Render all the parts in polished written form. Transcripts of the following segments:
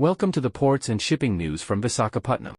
Welcome to the ports and shipping news from Visakhapatnam.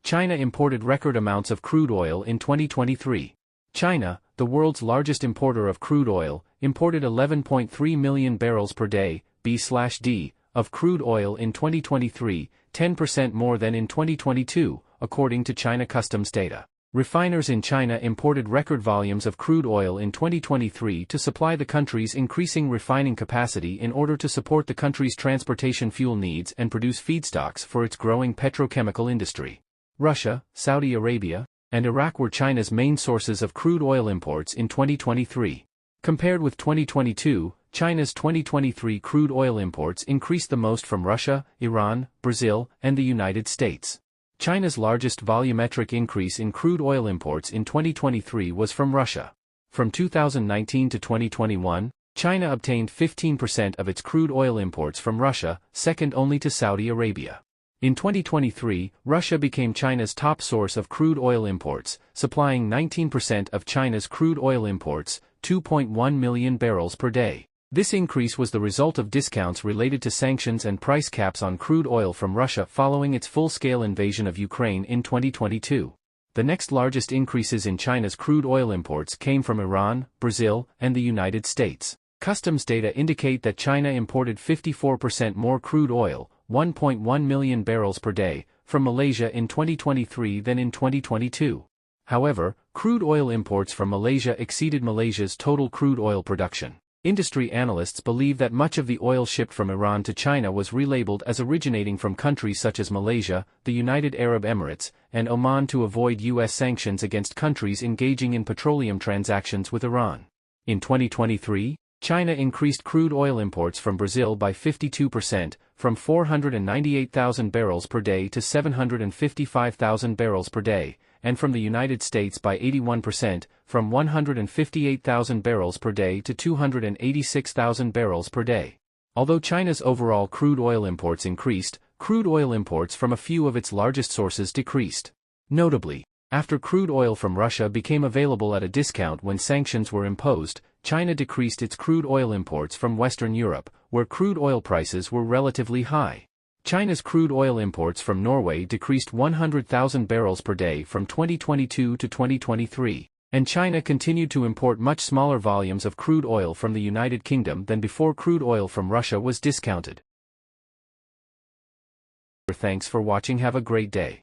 China imported record amounts of crude oil in 2023. China, the world's largest importer of crude oil, imported 11.3 million barrels per day (B/D) of crude oil in 2023, 10% more than in 2022, according to China customs data. Refiners in China imported record volumes of crude oil in 2023 to supply the country's increasing refining capacity in order to support the country's transportation fuel needs and produce feedstocks for its growing petrochemical industry. Russia, Saudi Arabia, and Iraq were China's main sources of crude oil imports in 2023. Compared with 2022, China's 2023 crude oil imports increased the most from Russia, Iran, Brazil, and the United States. China's largest volumetric increase in crude oil imports in 2023 was from Russia. From 2019 to 2021, China obtained 15% of its crude oil imports from Russia, second only to Saudi Arabia. In 2023, Russia became China's top source of crude oil imports, supplying 19% of China's crude oil imports, 2.1 million barrels per day. This increase was the result of discounts related to sanctions and price caps on crude oil from Russia following its full-scale invasion of Ukraine in 2022. The next largest increases in China's crude oil imports came from Iran, Brazil, and the United States. Customs data indicate that China imported 54% more crude oil, 1.1 million barrels per day, from Malaysia in 2023 than in 2022. However, crude oil imports from Malaysia exceeded Malaysia's total crude oil production. Industry analysts believe that much of the oil shipped from Iran to China was relabeled as originating from countries such as Malaysia, the United Arab Emirates, and Oman to avoid U.S. sanctions against countries engaging in petroleum transactions with Iran. In 2023, China increased crude oil imports from Brazil by 52%, from 498,000 barrels per day to 755,000 barrels per day, and from the United States by 81%, from 158,000 barrels per day to 286,000 barrels per day. Although China's overall crude oil imports increased, crude oil imports from a few of its largest sources decreased. Notably, after crude oil from Russia became available at a discount when sanctions were imposed, China decreased its crude oil imports from Western Europe, where crude oil prices were relatively high. China's crude oil imports from Norway decreased 100,000 barrels per day from 2022 to 2023, and China continued to import much smaller volumes of crude oil from the United Kingdom than before crude oil from Russia was discounted. Thanks for watching. Have a great day.